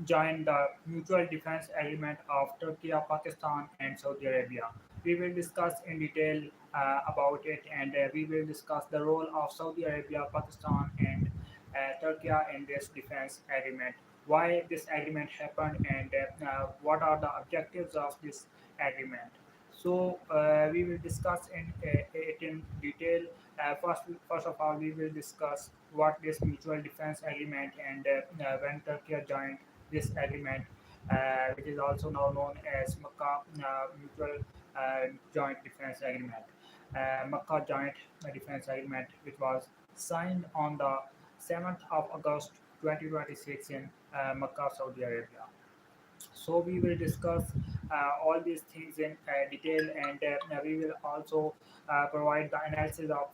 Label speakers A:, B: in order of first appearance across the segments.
A: join the Mutual Defense Agreement of Turkey, Pakistan, and Saudi Arabia. We will discuss in detail about it, and we will discuss the role of Saudi Arabia, Pakistan, and Turkey in this defense agreement, why this agreement happened, and what are the objectives of this agreement. So we will discuss it in detail. First of all, we will discuss what this mutual defense agreement and when Turkey joined this agreement, which is also now known as Makkah Mutual Joint Defence Agreement. Makkah Joint Defence Agreement, which was signed on the 7th of August 2026 in Makkah, Saudi Arabia. So we will discuss all these things in detail, and we will also provide the analysis of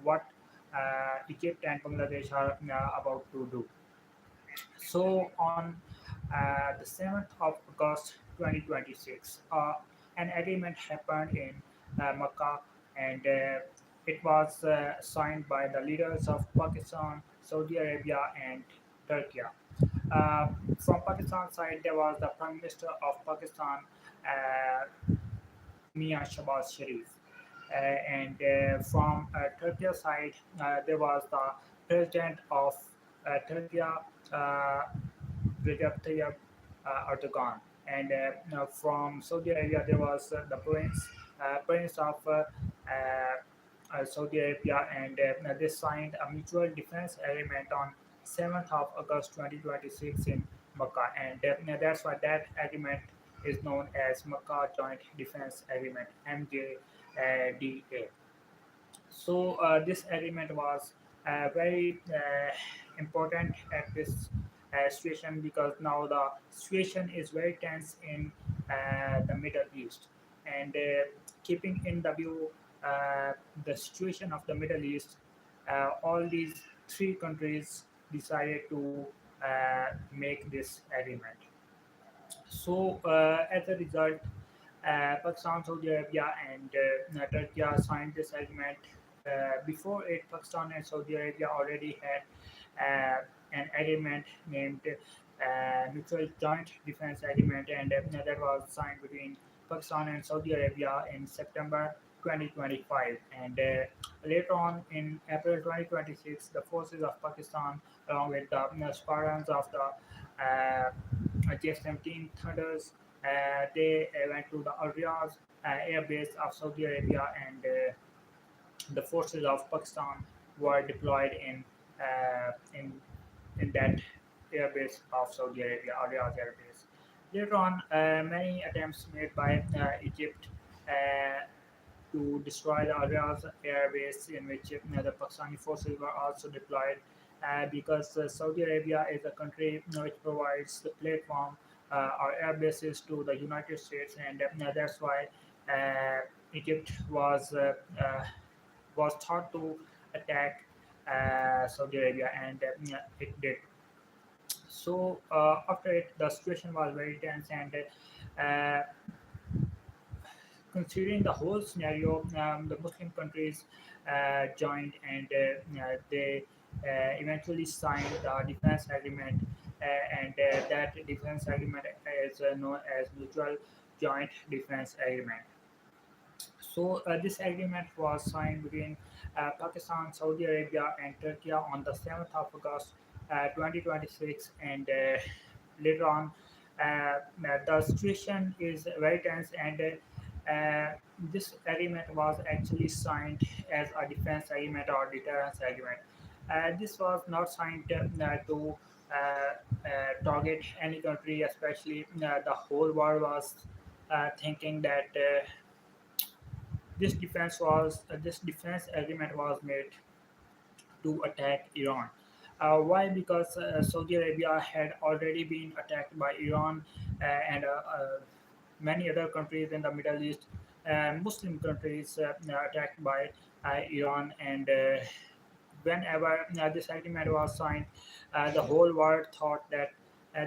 A: what Egypt and Bangladesh are about to do. So on the 7th of August 2026, an agreement happened in Makkah, and it was signed by the leaders of Pakistan, Saudi Arabia, and Turkey. From Pakistan side, there was the Prime Minister of Pakistan, Mia Shahbaz Sharif. And from Turkey side, there was the President of Turkey, Recep Tayyip Erdogan. And from Saudi Arabia, there was the Prince of Saudi Arabia, and they signed a mutual defense agreement on 7th of August 2026 in Makkah, and that's why that agreement is known as Makkah Joint Defense Agreement (MJDA). So this agreement was very important at this situation, because now the situation is very tense in the Middle East, and keeping in the view the situation of the Middle East, all these three countries decided to make this agreement. So, as a result, Pakistan, Saudi Arabia, and Turkey signed this agreement. Before it, Pakistan and Saudi Arabia already had an agreement named Mutual Joint Defense Agreement, and that was signed between Pakistan and Saudi Arabia in September 2025. And later on, in April 2026, the forces of Pakistan, along with the squadrons of the J-17 Thunders, they went to the Ariaz air base of Saudi Arabia, and the forces of Pakistan were deployed in that airbase of Saudi Arabia, Ariaz Air Base. Later on, many attempts made by Egypt to destroy the Ariaz Air Base, in which the Pakistani forces were also deployed, because Saudi Arabia is a country which provides the platform or air bases to the United States, and that's why Egypt was thought to attack Saudi Arabia, and it did. So after it, the situation was very tense, and uh, considering the whole scenario, the Muslim countries joined, and they eventually signed the defense agreement, and that defense agreement is known as Mutual Joint Defense Agreement. So this agreement was signed between Pakistan, Saudi Arabia, and Turkey on the 7th of August 2026, and later on, the situation is very tense, and this agreement was actually signed as a defense agreement or deterrence agreement. This was not signed to target any country, especially the whole world was thinking that this defense agreement was made to attack Iran. Why? Because Saudi Arabia had already been attacked by Iran, and many other countries in the Middle East, Muslim countries, attacked by Iran, and whenever this agreement was signed, the whole world thought that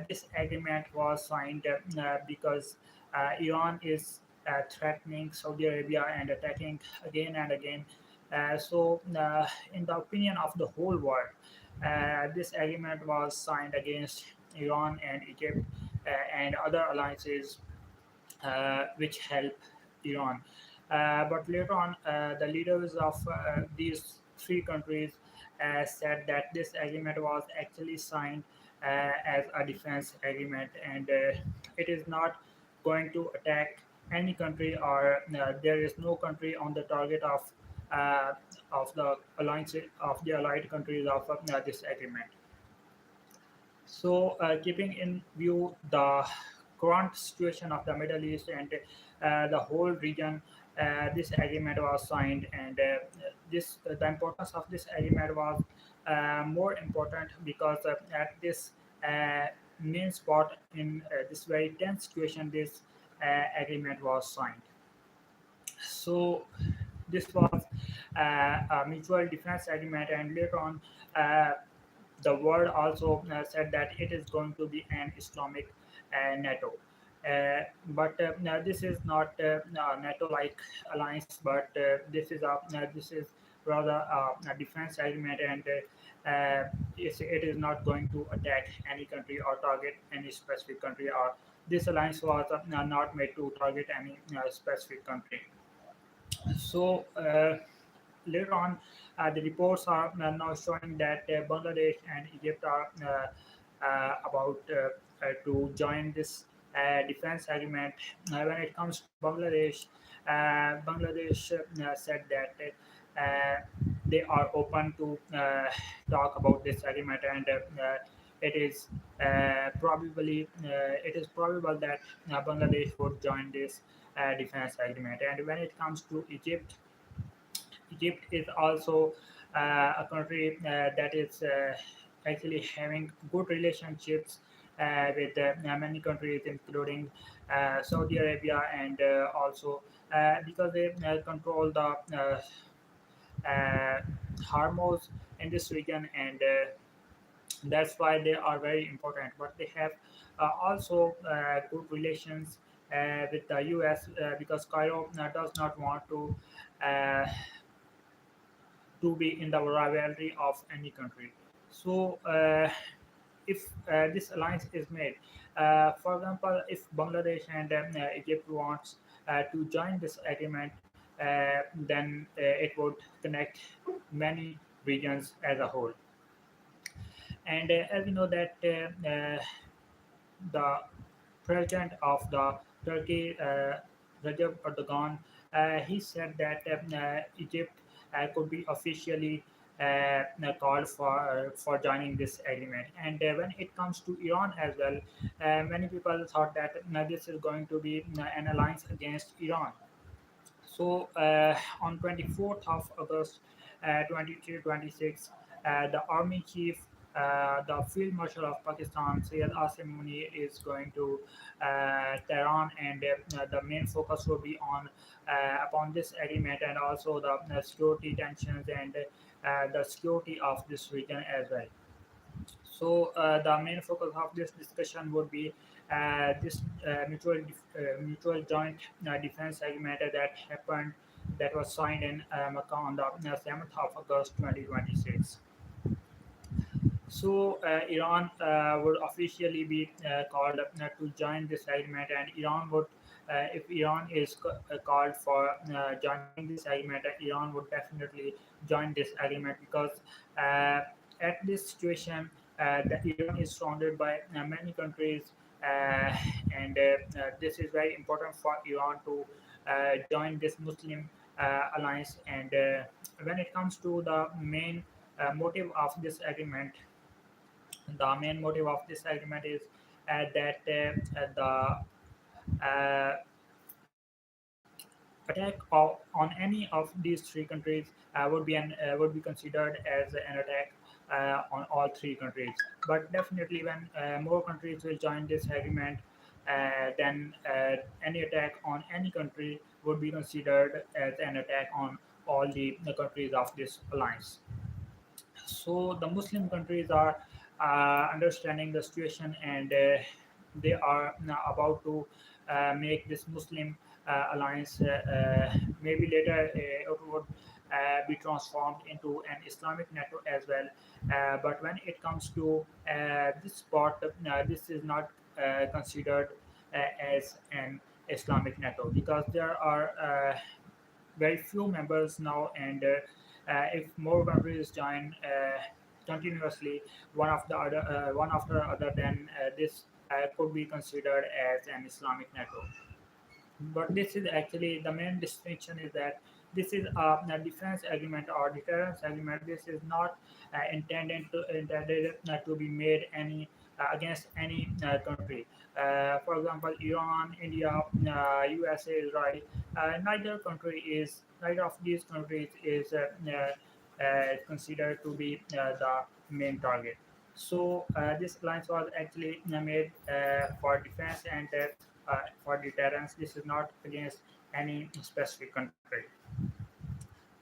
A: this agreement was signed because Iran is threatening Saudi Arabia and attacking again and again. In the opinion of the whole world, this agreement was signed against Iran and Egypt and other alliances which help Iran. But later on, the leaders of these three countries said that this agreement was actually signed as a defense agreement, and it is not going to attack any country, or there is no country on the target uh, of the alliance of the allied countries of this agreement. So, keeping in view the current situation of the Middle East and the whole region, this agreement was signed, and this the importance of this agreement was more important because at this uh, main spot in this very tense situation, this agreement was signed. So this was a mutual defense agreement, and later on, uh, the world also said that it is going to be an Islamic NATO. But no, this is not no, NATO-like alliance, but this is rather a defense agreement, and it is not going to attack any country or target any specific country. Or this alliance was not made to target any specific country. So later on, the reports are now showing that Bangladesh and Egypt are about to join this defense agreement. When it comes to Bangladesh, Bangladesh said that they are open to talk about this agreement, and it is it is probable that Bangladesh would join this defense agreement. And when it comes to Egypt, Egypt is also a country that is actually having good relationships with many countries, including Saudi Arabia, and also because they control the uh, Hormuz in this region, and that's why they are very important. But they have also good relations with the US because Cairo does not want uh, to be in the rivalry of any country. So, if this alliance is made, for example, if Bangladesh and Egypt wants to join this agreement, then it would connect many regions as a whole. And as we know that the president of the Turkey, Recep Erdogan, he said that Egypt could be officially called for joining this agreement. And when it comes to Iran as well, many people thought that this is going to be an alliance against Iran. So on 24th of August 2026, the army chief, the field marshal of Pakistan, Syed Asim Muni, is going to Tehran, and the main focus will be on upon this agreement, and also the security tensions and the security of this region as well. So the main focus of this discussion would be this mutual joint defense agreement that was signed in Makkah on the 7th of August 2026. So Iran would officially be called to join this agreement, and Iran would, if Iran is called for joining this agreement, Iran would definitely join this agreement because uh, at this situation, the Iran is surrounded by many countries, and this is very important for Iran to join this Muslim alliance. And when it comes to the main motive of this agreement, the main motive of this agreement is that the attack on any of these three countries would be considered as an attack on all three countries. But definitely, when more countries will join this agreement, then any attack on any country would be considered as an attack on all the countries of this alliance. So the Muslim countries are understanding the situation, and they are now about to make this Muslim alliance. Maybe later it would be transformed into an Islamic NATO as well. But when it comes to this part, this is not considered as an Islamic NATO because there are very few members now, and if more countries join continuously, one after other, then this could be considered as an Islamic NATO. But this is actually the main distinction is that this is a defense agreement or deterrence agreement. This is not intended to be made any against any country. For example, Iran, India, USA, Israel. Neither of these countries is considered to be the main target. So this alliance was actually made for defense and for deterrence. This is not against any specific country.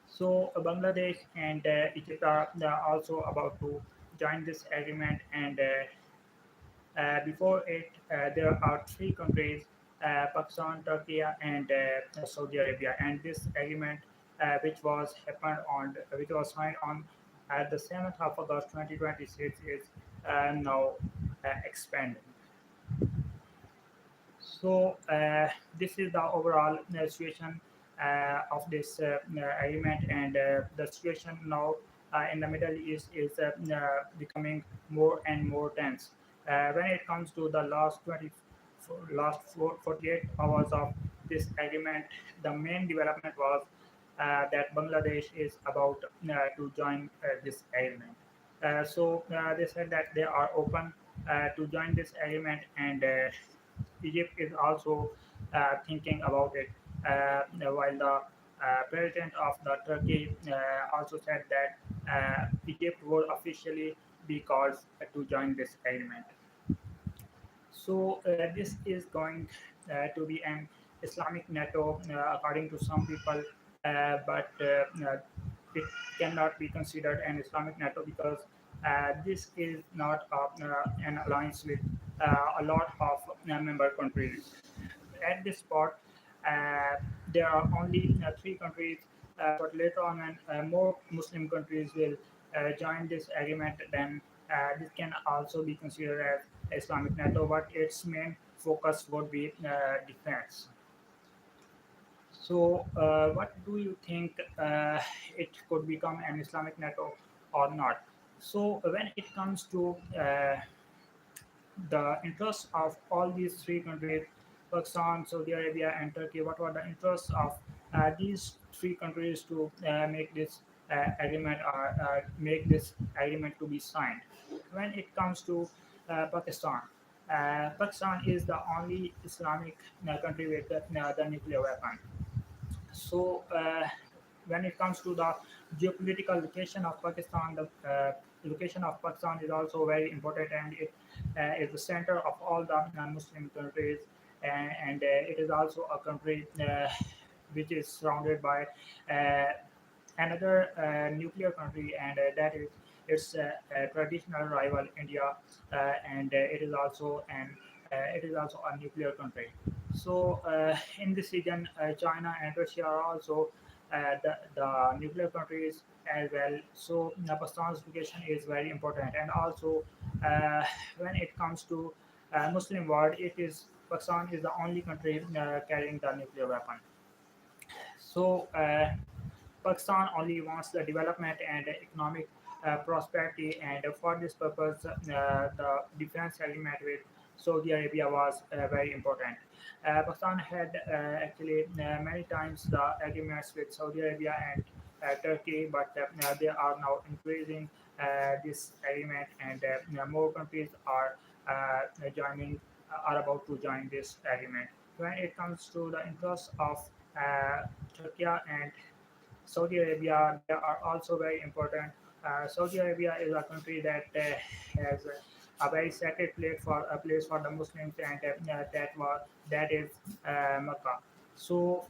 A: So Bangladesh and Egypt are also about to join this agreement, and before it, there are three countries: Pakistan, Turkey, and Saudi Arabia. And this agreement, which was signed on the 7th of August 2026, is now expanded. So this is the overall situation of this agreement, and the situation now in the Middle East is becoming more and more tense. When it comes to the last 48 hours of this agreement, the main development was that Bangladesh is about to join this agreement. So they said that they are open to join this agreement, and Egypt is also thinking about it. While the president of the Turkey also said that Egypt will officially be called to join this agreement. So this is going to be an Islamic NATO, according to some people, but it cannot be considered an Islamic NATO because this is not an alliance with a lot of member countries. At this spot, uh, there are only three countries, but later on, when more Muslim countries will join this agreement, then this can also be considered as Islamic NATO, but its main focus would be defense. So, what do you think it could become an Islamic NATO or not? So, when it comes to the interests of all these three countries, Pakistan, Saudi Arabia, and Turkey, what were the interests of these three countries to make this agreement or make this agreement to be signed? When it comes to Pakistan, Pakistan is the only Islamic country with the nuclear weapon. So, when it comes to the geopolitical location of Pakistan, the location of Pakistan is also very important, and it is the center of all the Muslim countries, and it is also a country which is surrounded by uh, another nuclear country, and that is its traditional rival India, and it is also a nuclear country. So in this region, China and Russia are also the nuclear countries as well. So Pakistan's location is very important, and also uh, when it comes to Muslim world, it is Pakistan is the only country carrying the nuclear weapon. So Pakistan only wants the development and economic prosperity, and for this purpose, the defense agreement with Saudi Arabia was very important. Pakistan had actually many times the agreements with Saudi Arabia and Turkey, but they are now increasing this agreement, and more countries joining are about to join this agreement. When it comes to the interests of Turkey and Saudi Arabia, they are also very important. Saudi Arabia is a country that has a very sacred place for the Muslims, and that is Makkah. So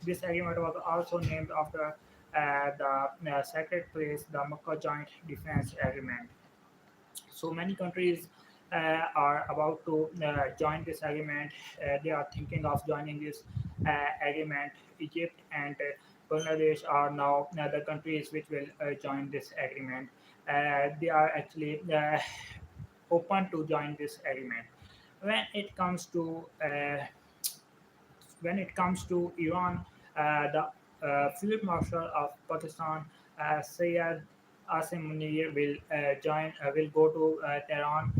A: this agreement was also named after the sacred place, the Makkah Joint Defence Agreement. So many countries are about to join this agreement. They are thinking of joining this agreement. Egypt and Bangladesh are now the countries which will join this agreement. They are actually open to join this agreement. When it comes to Iran, the Field Marshal of Pakistan, Syed Asim Munir, will go to Tehran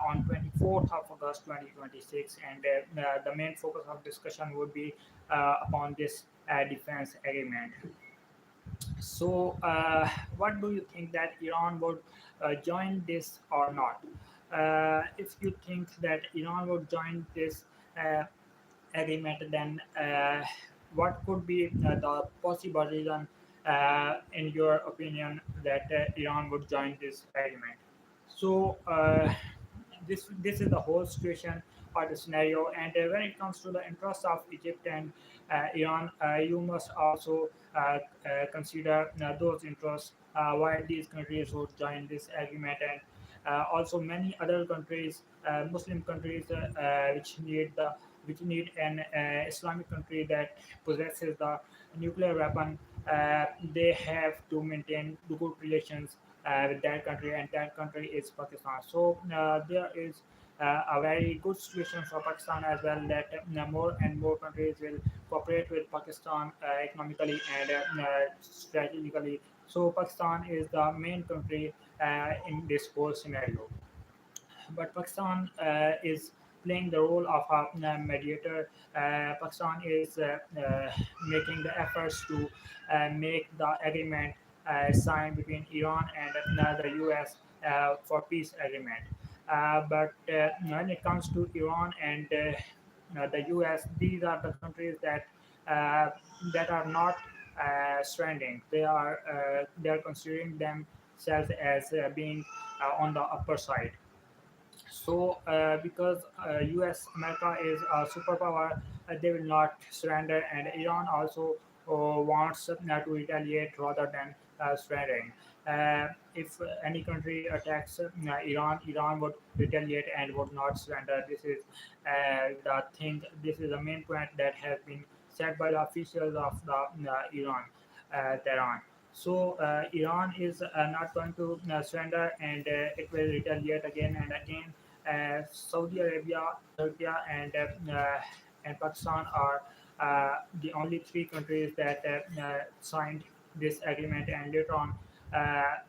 A: on 24th of August 2026, and the main focus of discussion would be upon this defense agreement. So, what do you think that Iran would join this or not? If you think that Iran would join this uh, agreement, then what could be the possible reason, in your opinion, that Iran would join this agreement? So this is the whole situation or the scenario. And when it comes to the interests of Egypt and Iran, you must also consider those interests why these countries would join this agreement, and also many other countries, Muslim countries, which need an Islamic country that possesses the nuclear weapon. They have to maintain good relations with that country, and that country is Pakistan. So there is a very good situation for Pakistan as well, that more and more countries will cooperate with Pakistan economically and strategically. So Pakistan is the main country in this whole scenario. But Pakistan is playing the role of a mediator. Pakistan is making the efforts to make the agreement signed between Iran and the US for peace agreement. But when it comes to Iran and the US, these are the countries uh, that are not stranding. They are considering themselves as being on the upper side. So, because U.S. America is a superpower, they will not surrender, and Iran also wants to retaliate rather than surrendering. If any country attacks Iran, Iran would retaliate and would not surrender. This is the thing. This is the main point that has been said by the officials of the Iran, Tehran. So Iran is not going to surrender, and it will retaliate again and again. Saudi Arabia, Turkey, and Pakistan are the only three countries that signed this agreement, and later on,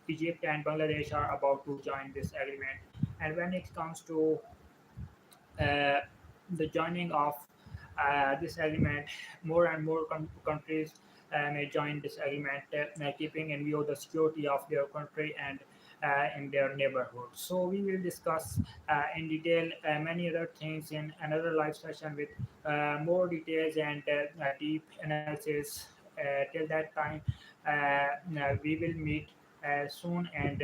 A: Egypt and Bangladesh are about to join this agreement. And when it comes to uh, the joining of this agreement, more and more countries may join this agreement, keeping in view the security of their country and in their neighborhood. So we will discuss in detail many other things in another live session with more details and deep analysis. Till that time, we will meet soon. And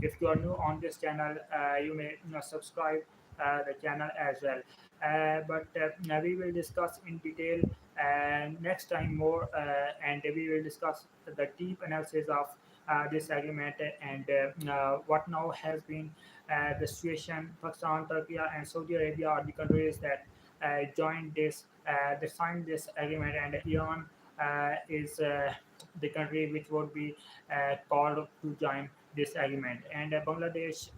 A: if you are new on this channel, you may subscribe the channel as well. But we will discuss in detail next time more, and we will discuss the deep analysis of this agreement, and what now has been the situation. Pakistan, Turkey, and Saudi Arabia are the countries that joined this, they signed this agreement, and Iran is the country which would be called to join this agreement. And Bangladesh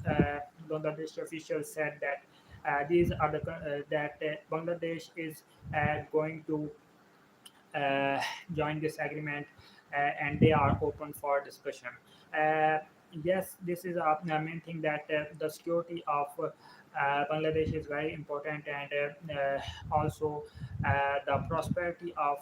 A: officials said that these are that Bangladesh is going to uh, join this agreement, and they are open for discussion. Uh, yes, this is a main thing, that the security of Bangladesh is very important, and also the prosperity of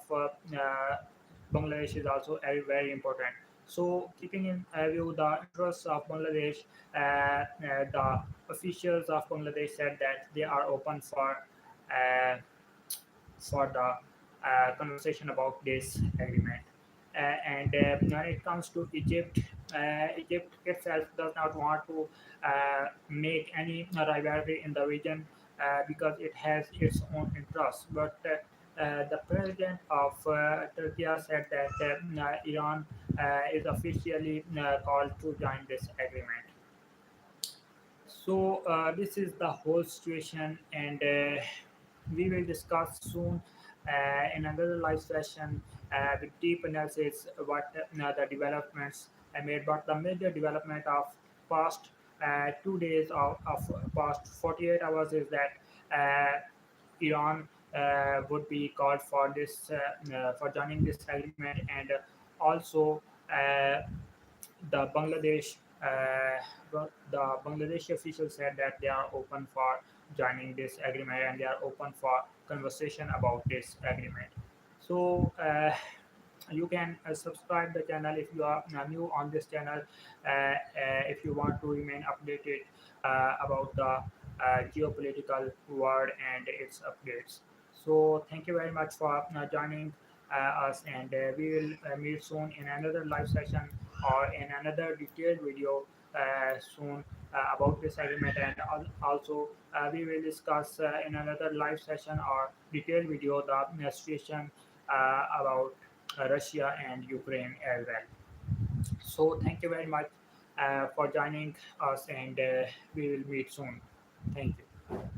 A: Bangladesh is also very, very important. So, keeping in view the interests of Bangladesh, the officials of Bangladesh said that they are open uh, for the conversation about this agreement. And when it comes to Egypt, Egypt itself does not want to make any rivalry in the region because it has its own interests. But the president of Turkey said that Iran is officially called to join this agreement. So this is the whole situation, and we will discuss soon in another live session with deep analysis what the developments made, but the major development of past 2 days of past 48 hours is that Iran would be called for this for joining this agreement, and also uh, the the Bangladeshi officials said that they are open for joining this agreement and they are open for conversation about this agreement. So you can subscribe the channel if you are new on this channel, if you want to remain updated about the geopolitical world and its updates. So thank you very much for joining us, and we will meet soon in another live session or in another detailed video soon about this agreement, and also we will discuss in another live session or detailed video the situation about Russia and Ukraine as well. So thank you very much for joining us, and we will meet soon. Thank you.